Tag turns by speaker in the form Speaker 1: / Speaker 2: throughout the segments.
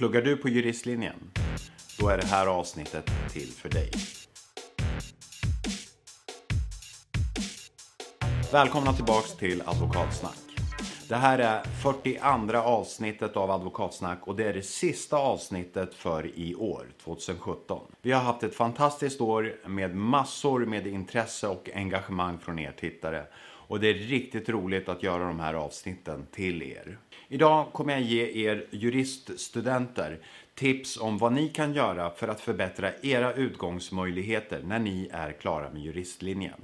Speaker 1: Pluggar du på juristlinjen? Då är det här avsnittet till för dig. Välkomna tillbaks till Advokatsnack. Det här är 42 avsnittet av Advokatsnack och det är det sista avsnittet för i år, 2017. Vi har haft ett fantastiskt år med massor med intresse och engagemang från er tittare. Och det är riktigt roligt att göra de här avsnitten till er. Idag kommer jag ge er juriststudenter tips om vad ni kan göra för att förbättra era utgångsmöjligheter när ni är klara med juristlinjen.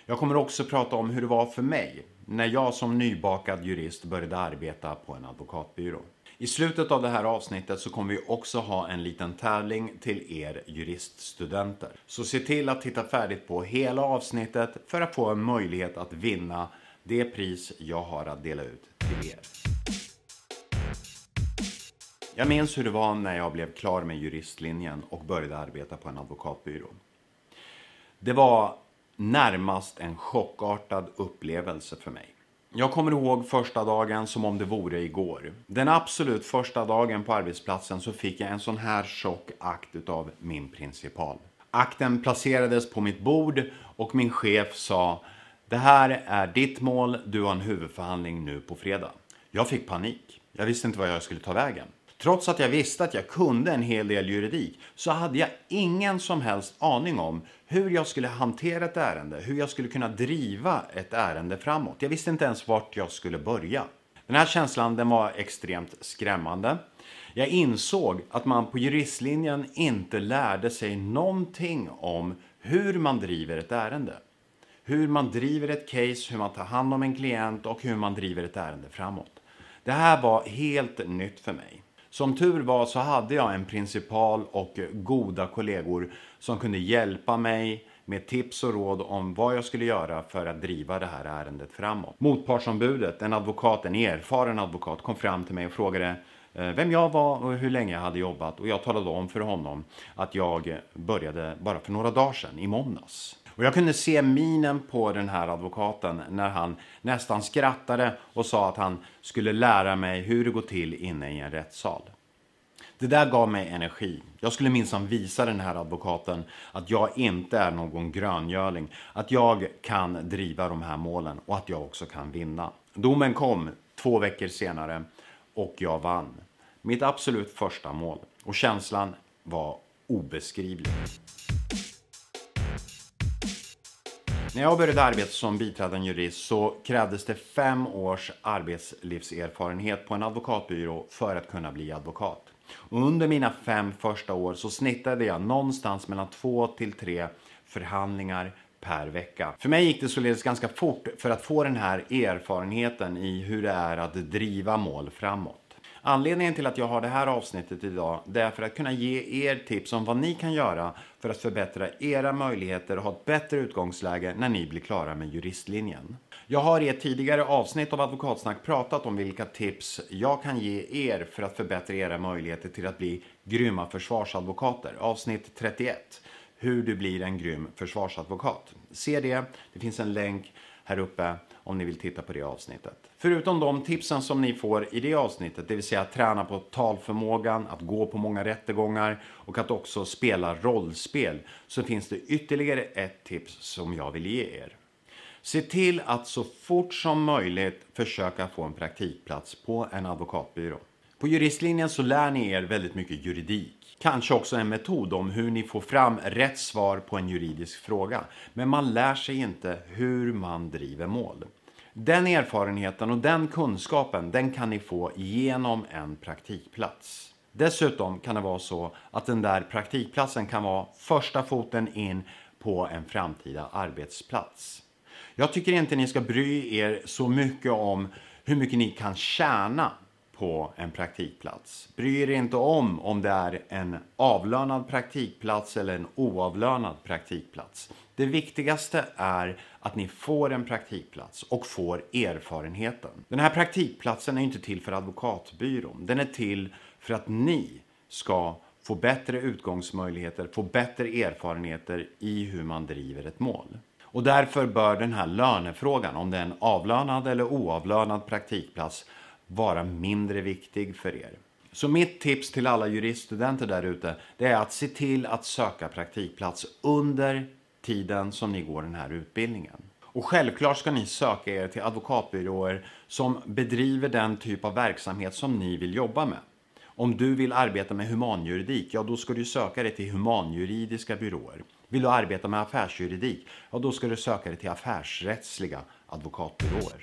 Speaker 1: Jag kommer också prata om hur det var för mig när jag som nybakad jurist började arbeta på en advokatbyrå. I slutet av det här avsnittet så kommer vi också ha en liten tävling till er juriststudenter. Så se till att titta färdigt på hela avsnittet för att få en möjlighet att vinna det pris jag har att dela ut till er. Jag minns hur det var när jag blev klar med juristlinjen och började arbeta på en advokatbyrå. Det var närmast en chockartad upplevelse för mig. Jag kommer ihåg första dagen som om det vore igår. Den absolut första dagen på arbetsplatsen så fick jag en sån här chockakt av min principal. Akten placerades på mitt bord och min chef sa: "Det här är ditt mål, du har en huvudförhandling nu på fredag." Jag fick panik. Jag visste inte vad jag skulle ta vägen. Trots att jag visste att jag kunde en hel del juridik så hade jag ingen som helst aning om hur jag skulle hantera ett ärende, hur jag skulle kunna driva ett ärende framåt. Jag visste inte ens vart jag skulle börja. Den här känslan den var extremt skrämmande. Jag insåg att man på juristlinjen inte lärde sig någonting om hur man driver ett ärende. Hur man driver ett case, hur man tar hand om en klient och hur man driver ett ärende framåt. Det här var helt nytt för mig. Som tur var så hade jag en principal och goda kollegor som kunde hjälpa mig med tips och råd om vad jag skulle göra för att driva det här ärendet framåt. Motpartsombudet, en erfaren advokat, kom fram till mig och frågade vem jag var och hur länge jag hade jobbat. Och jag talade om för honom att jag började bara för några dagar sedan, i måndags. Och jag kunde se minen på den här advokaten när han nästan skrattade och sa att han skulle lära mig hur det går till inne i en rättssal. Det där gav mig energi. Jag skulle minsann visa den här advokaten att jag inte är någon gröngöling. Att jag kan driva de här målen och att jag också kan vinna. Domen kom 2 veckor senare och jag vann. Mitt absolut första mål. Och känslan var obeskrivlig. När jag började arbeta som biträdande jurist så krävdes det 5 års arbetslivserfarenhet på en advokatbyrå för att kunna bli advokat. Och under mina 5 första år så snittade jag någonstans mellan 2 till 3 förhandlingar per vecka. För mig gick det således ganska fort för att få den här erfarenheten i hur det är att driva mål framåt. Anledningen till att jag har det här avsnittet idag det är för att kunna ge er tips om vad ni kan göra för att förbättra era möjligheter och ha ett bättre utgångsläge när ni blir klara med juristlinjen. Jag har i ett tidigare avsnitt av Advokatsnack pratat om vilka tips jag kan ge er för att förbättra era möjligheter till att bli grymma försvarsadvokater. Avsnitt 31. Hur du blir en grym försvarsadvokat. Se det, det finns en länk här uppe om ni vill titta på det avsnittet. Förutom de tipsen som ni får i det avsnittet, det vill säga att träna på talförmågan, att gå på många rättegångar och att också spela rollspel, så finns det ytterligare ett tips som jag vill ge er. Se till att så fort som möjligt försöka få en praktikplats på en advokatbyrå. På juristlinjen så lär ni er väldigt mycket juridik. Kanske också en metod om hur ni får fram rätt svar på en juridisk fråga. Men man lär sig inte hur man driver mål. Den erfarenheten och den kunskapen den kan ni få genom en praktikplats. Dessutom kan det vara så att den där praktikplatsen kan vara första foten in på en framtida arbetsplats. Jag tycker inte ni ska bry er så mycket om hur mycket ni kan tjäna på en praktikplats. Bry er inte om det är en avlönad praktikplats eller en oavlönad praktikplats. Det viktigaste är att ni får en praktikplats och får erfarenheten. Den här praktikplatsen är inte till för advokatbyrån. Den är till för att ni ska få bättre utgångsmöjligheter, få bättre erfarenheter i hur man driver ett mål. Och därför bör den här lönefrågan, om det är en avlönad eller oavlönad praktikplats, vara mindre viktig för er. Så mitt tips till alla juriststudenter där ute, det är att se till att söka praktikplats under tiden som ni går den här utbildningen. Och självklart ska ni söka er till advokatbyråer som bedriver den typ av verksamhet som ni vill jobba med. Om du vill arbeta med humanjuridik, ja då ska du söka dig till humanjuridiska byråer. Vill du arbeta med affärsjuridik, ja då ska du söka dig till affärsrättsliga advokatbyråer.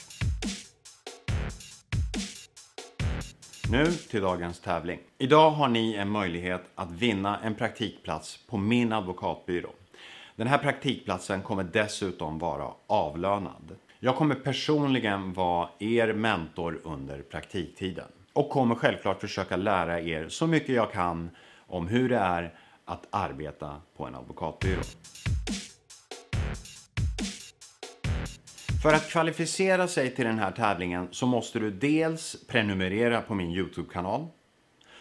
Speaker 1: Nu till dagens tävling. Idag har ni en möjlighet att vinna en praktikplats på min advokatbyrå. Den här praktikplatsen kommer dessutom vara avlönad. Jag kommer personligen vara er mentor under praktiktiden. Och kommer självklart försöka lära er så mycket jag kan om hur det är att arbeta på en advokatbyrå. För att kvalificera sig till den här tävlingen så måste du dels prenumerera på min YouTube-kanal.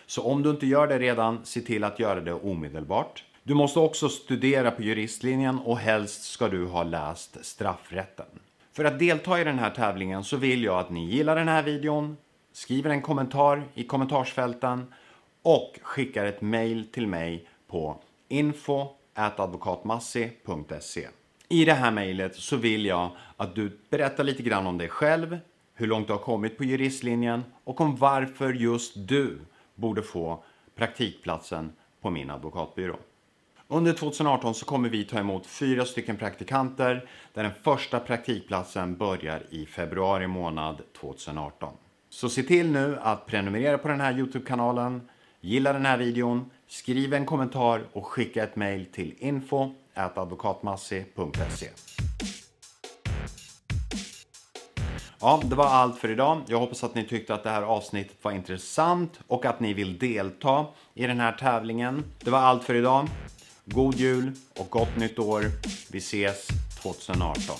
Speaker 1: Så om du inte gör det redan, se till att göra det omedelbart. Du måste också studera på juristlinjen och helst ska du ha läst straffrätten. För att delta i den här tävlingen så vill jag att ni gillar den här videon, skriver en kommentar i kommentarsfälten och skickar ett mail till mig på info@advokatmassi.se. I det här mejlet så vill jag att du berättar lite grann om dig själv, hur långt du har kommit på juristlinjen och om varför just du borde få praktikplatsen på min advokatbyrå. Under 2018 så kommer vi ta emot 4 stycken praktikanter där den första praktikplatsen börjar i februari månad 2018. Så se till nu att prenumerera på den här YouTube-kanalen, gilla den här videon, skriv en kommentar och skicka ett mejl till info@advokatmassi.se. Ja, det var allt för idag. Jag hoppas att ni tyckte att det här avsnittet var intressant och att ni vill delta i den här tävlingen. Det var allt för idag. God jul och gott nytt år. Vi ses 2018.